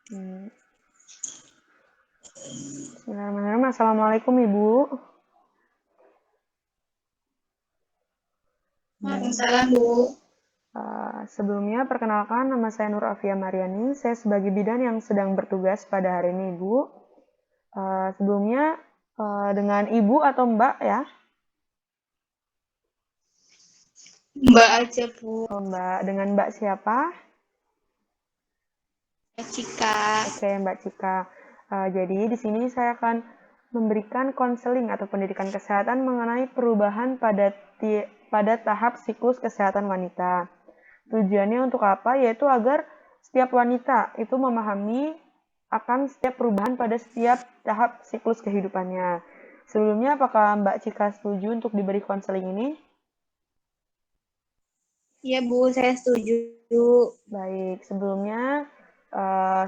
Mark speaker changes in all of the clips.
Speaker 1: Bismillahirrahmanirrahim. Assalamualaikum Ibu.
Speaker 2: Waalaikumsalam, Bu.
Speaker 1: Sebelumnya perkenalkan, nama saya Nur Afia Mariani. Saya sebagai bidan yang sedang bertugas pada hari ini, Ibu. Sebelumnya dengan Ibu atau Mbak ya?
Speaker 2: Mbak aja, Bu.
Speaker 1: Oh, Mbak. Dengan Mbak siapa?
Speaker 2: Cika.
Speaker 1: Oke, Mbak Cika. Jadi di sini saya akan memberikan konseling atau pendidikan kesehatan mengenai perubahan pada tahap siklus kesehatan wanita. Tujuannya untuk apa? Yaitu agar setiap wanita itu memahami akan setiap perubahan pada setiap tahap siklus kehidupannya. Sebelumnya, apakah Mbak Cika setuju untuk diberi konseling ini?
Speaker 2: Iya, Bu, saya setuju.
Speaker 1: Baik, sebelumnya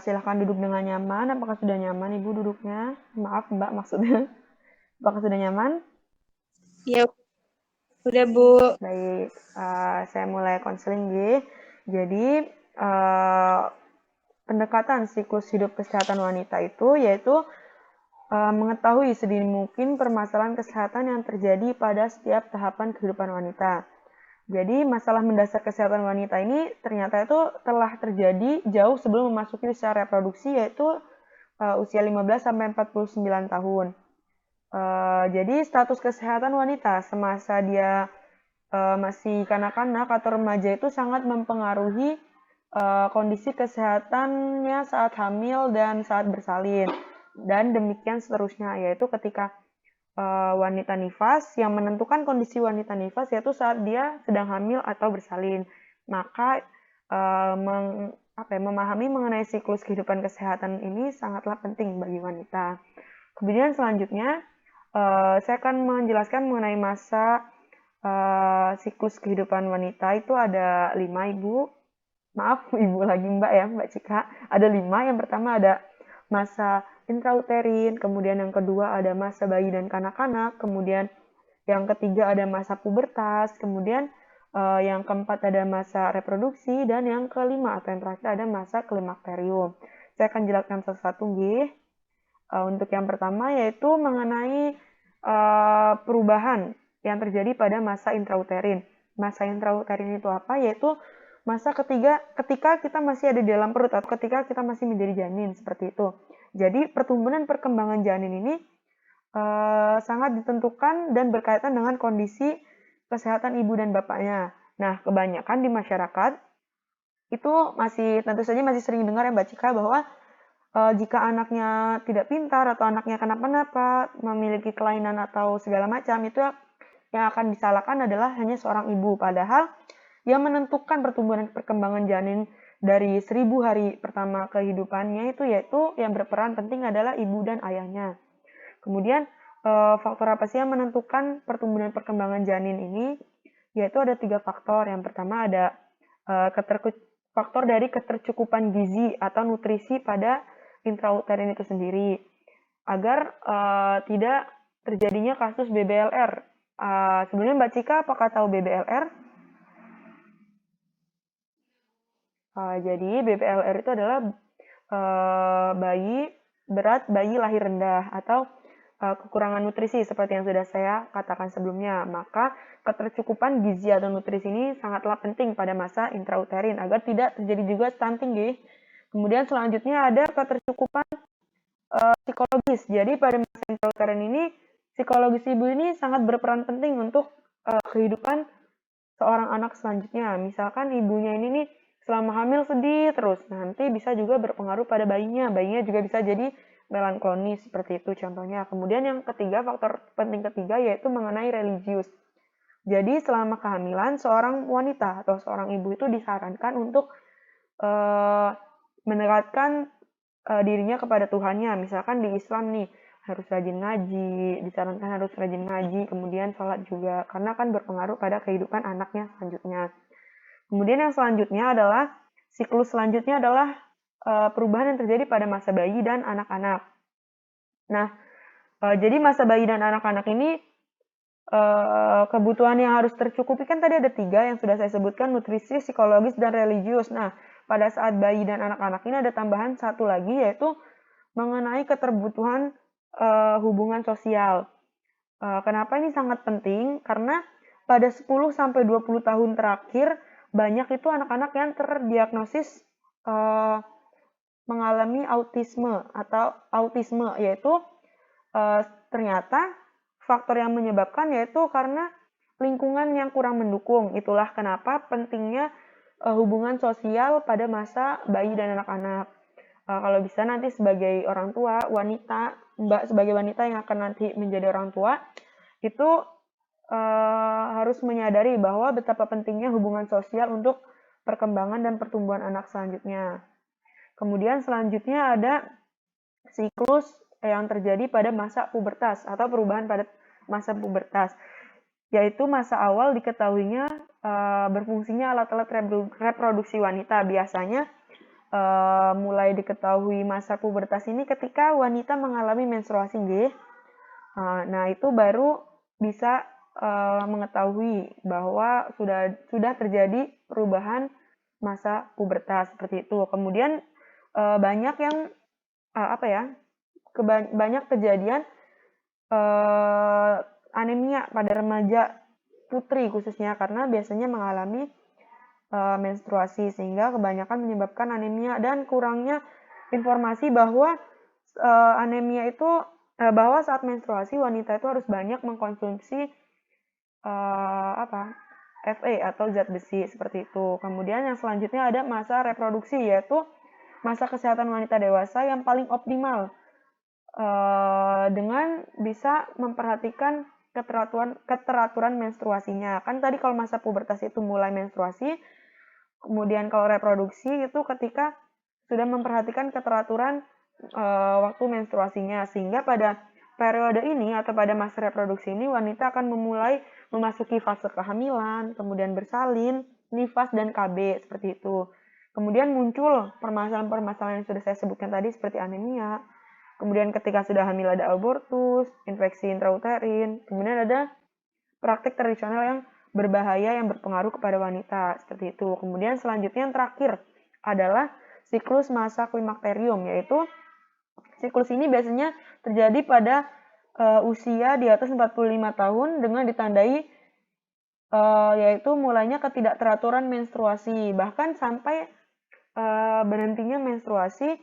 Speaker 1: silahkan duduk dengan nyaman. Apakah sudah nyaman Ibu duduknya? Maaf Mbak maksudnya. Apakah sudah nyaman?
Speaker 2: Ya, udah, Bu.
Speaker 1: Baik, saya mulai konseling ya. Jadi, uh, pendekatan siklus hidup kesehatan wanita itu yaitu mengetahui sedini mungkin permasalahan kesehatan yang terjadi pada setiap tahapan kehidupan wanita. Jadi masalah mendasar kesehatan wanita ini ternyata itu telah terjadi jauh sebelum memasuki usia reproduksi yaitu usia 15 sampai 49 tahun. Jadi status kesehatan wanita semasa dia masih kanak-kanak atau remaja itu sangat mempengaruhi kondisi kesehatannya saat hamil dan saat bersalin. Dan demikian seterusnya, yaitu ketika wanita nifas, yang menentukan kondisi wanita nifas yaitu saat dia sedang hamil atau bersalin. Maka memahami mengenai siklus kehidupan kesehatan ini sangatlah penting bagi wanita. Kemudian selanjutnya, saya akan menjelaskan mengenai masa siklus kehidupan wanita itu ada 5, Ibu. Maaf, Ibu lagi Mbak ya, Mbak Cika. Ada 5. Yang pertama ada masa intrauterin, kemudian yang kedua ada masa bayi dan kanak-kanak, kemudian yang ketiga ada masa pubertas, kemudian yang keempat ada masa reproduksi, dan yang kelima atau yang terakhir ada masa klimakterium. Saya akan jelaskan satu-satu, nggih. Untuk yang pertama yaitu mengenai perubahan yang terjadi pada masa intrauterin. Masa intrauterin itu apa? Yaitu masa ketika kita masih ada di dalam perut atau ketika kita masih menjadi janin, seperti itu. Jadi pertumbuhan perkembangan janin ini sangat ditentukan dan berkaitan dengan kondisi kesehatan ibu dan bapaknya. Nah, kebanyakan di masyarakat itu tentu saja masih sering dengar ya Mbak Cika bahwa jika anaknya tidak pintar atau anaknya kenapa-napa, memiliki kelainan atau segala macam, itu yang akan disalahkan adalah hanya seorang ibu. Padahal yang menentukan pertumbuhan dan perkembangan janin dari 1000 hari pertama kehidupannya itu yaitu yang berperan penting adalah ibu dan ayahnya. Kemudian faktor apa sih yang menentukan pertumbuhan dan perkembangan janin ini? Yaitu ada 3 faktor. Yang pertama ada faktor dari ketercukupan gizi atau nutrisi pada intrauterin itu sendiri agar tidak terjadinya kasus BBLR. Sebelumnya Mbak Cika apakah tahu BBLR? Jadi BBLR itu adalah berat bayi lahir rendah atau kekurangan nutrisi seperti yang sudah saya katakan sebelumnya. Maka ketercukupan gizi atau nutrisi ini sangatlah penting pada masa intrauterin agar tidak terjadi juga stunting, guys. Kemudian selanjutnya ada ketercukupan psikologis. Jadi pada masa intrauterin ini psikologis ibu ini sangat berperan penting untuk kehidupan seorang anak selanjutnya. Misalkan ibunya ini nih selama hamil sedih terus, nanti bisa juga berpengaruh pada bayinya. Bayinya juga bisa jadi melankolis seperti itu contohnya. Kemudian yang ketiga, faktor penting ketiga yaitu mengenai religius. Jadi selama kehamilan seorang wanita atau seorang ibu itu disarankan untuk mendekatkan dirinya kepada Tuhannya. Misalkan di Islam nih harus rajin ngaji, disarankan harus rajin ngaji, kemudian sholat juga, karena kan berpengaruh pada kehidupan anaknya selanjutnya. Kemudian yang selanjutnya adalah, siklus selanjutnya adalah perubahan yang terjadi pada masa bayi dan anak-anak. Nah, jadi masa bayi dan anak-anak ini kebutuhan yang harus tercukupi kan tadi ada 3 yang sudah saya sebutkan, nutrisi, psikologis, dan religius. Nah, pada saat bayi dan anak-anak ini ada tambahan satu lagi, yaitu mengenai keterbutuhan hubungan sosial. Kenapa ini sangat penting? Karena pada 10-20 tahun terakhir, banyak itu anak-anak yang terdiagnosis mengalami autisme, yaitu ternyata faktor yang menyebabkan yaitu karena lingkungan yang kurang mendukung. Itulah kenapa pentingnya hubungan sosial pada masa bayi dan anak-anak. Kalau bisa nanti sebagai orang tua, Mbak sebagai wanita yang akan nanti menjadi orang tua, itu harus menyadari bahwa betapa pentingnya hubungan sosial untuk perkembangan dan pertumbuhan anak selanjutnya. Kemudian selanjutnya ada siklus yang terjadi pada masa pubertas atau perubahan pada masa pubertas, yaitu masa awal diketahuinya berfungsinya alat-alat reproduksi wanita. Biasanya mulai diketahui masa pubertas ini ketika wanita mengalami menstruasi, nggih. Nah, itu baru bisa mengetahui bahwa sudah terjadi perubahan masa pubertas seperti itu. Kemudian banyak yang banyak kejadian anemia pada remaja putri khususnya karena biasanya mengalami menstruasi, sehingga kebanyakan menyebabkan anemia dan kurangnya informasi bahwa anemia itu bahwa saat menstruasi wanita itu harus banyak mengkonsumsi Fa atau zat besi seperti itu. Kemudian yang selanjutnya ada masa reproduksi, yaitu masa kesehatan wanita dewasa yang paling optimal dengan bisa memperhatikan keteraturan menstruasinya. Kan tadi kalau masa pubertas itu mulai menstruasi, kemudian kalau reproduksi itu ketika sudah memperhatikan keteraturan waktu menstruasinya, sehingga pada periode ini atau pada masa reproduksi ini wanita akan memasuki fase kehamilan, kemudian bersalin, nifas, dan KB seperti itu. Kemudian muncul permasalahan-permasalahan yang sudah saya sebutkan tadi seperti anemia. Kemudian ketika sudah hamil ada abortus, infeksi intrauterin. Kemudian ada praktik tradisional yang berbahaya yang berpengaruh kepada wanita seperti itu. Kemudian selanjutnya yang terakhir adalah siklus masa klimakterium, yaitu siklus ini biasanya terjadi pada usia di atas 45 tahun dengan ditandai yaitu mulainya ketidakteraturan menstruasi, bahkan sampai berhentinya menstruasi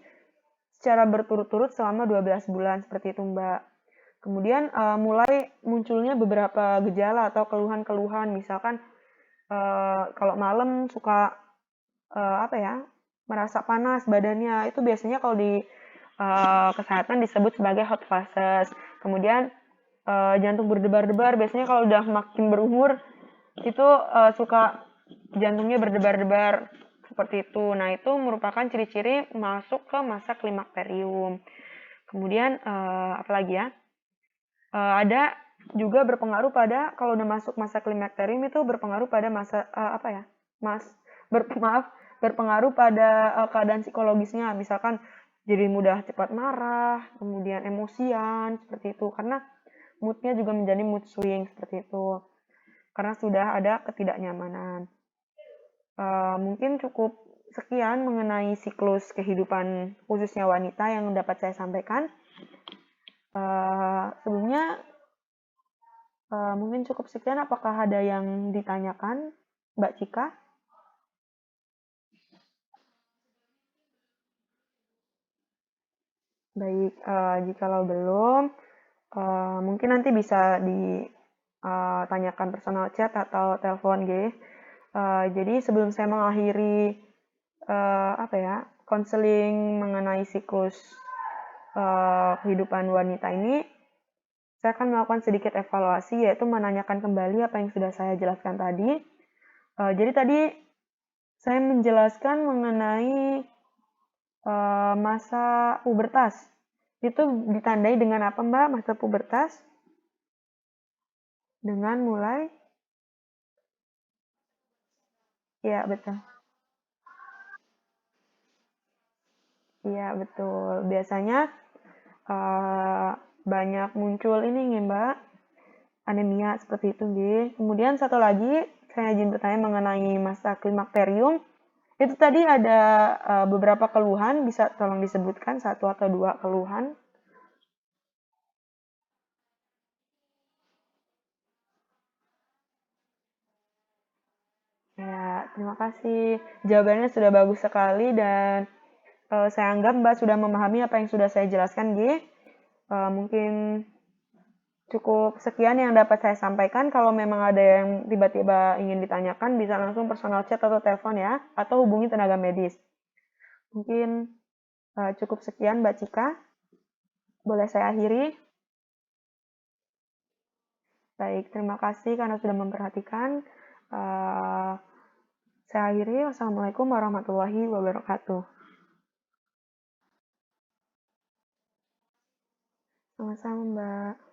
Speaker 1: secara berturut-turut selama 12 bulan seperti itu, Mbak. Kemudian mulai munculnya beberapa gejala atau keluhan-keluhan, misalkan kalau malam suka merasa panas badannya, itu biasanya kalau di kesehatan disebut sebagai hot flashes. Kemudian jantung berdebar-debar, biasanya kalau udah makin berumur itu suka jantungnya berdebar-debar seperti itu. Nah, itu merupakan ciri-ciri masuk ke masa klimakterium. Kemudian apalagi ya? Ada juga berpengaruh pada kalau udah masuk masa klimakterium itu berpengaruh pada masa berpengaruh pada keadaan psikologisnya. Misalkan jadi mudah cepat marah, kemudian emosian seperti itu karena moodnya juga menjadi mood swing seperti itu. Karena sudah ada ketidaknyamanan. Mungkin cukup sekian mengenai siklus kehidupan khususnya wanita yang dapat saya sampaikan. Sebelumnya mungkin cukup sekian. Apakah ada yang ditanyakan, Mbak Cika? Baik, jikalau belum, mungkin nanti bisa ditanyakan personal chat atau telepon, G. Jadi sebelum saya mengakhiri konseling mengenai siklus kehidupan wanita ini, saya akan melakukan sedikit evaluasi, yaitu menanyakan kembali apa yang sudah saya jelaskan tadi. Jadi tadi saya menjelaskan mengenai masa pubertas. Itu ditandai dengan apa, Mbak, masa pubertas? Dengan mulai? Ya, betul. Iya, betul. Biasanya banyak muncul ini nih, Mbak, anemia seperti itu, nggih. Kemudian satu lagi, saya izin bertanya mengenai masa klimakterium. Itu tadi ada beberapa keluhan, bisa tolong disebutkan 1 atau 2 keluhan? Ya, terima kasih. Jawabannya sudah bagus sekali dan saya anggap Mbak sudah memahami apa yang sudah saya jelaskan, G. Mungkin cukup sekian yang dapat saya sampaikan. Kalau memang ada yang tiba-tiba ingin ditanyakan, bisa langsung personal chat atau telepon ya, atau hubungi tenaga medis. Mungkin cukup sekian Mbak Cika. Boleh saya akhiri? Baik, terima kasih karena sudah memperhatikan. Saya akhiri. Wassalamualaikum warahmatullahi wabarakatuh. Sama-sama, Mbak.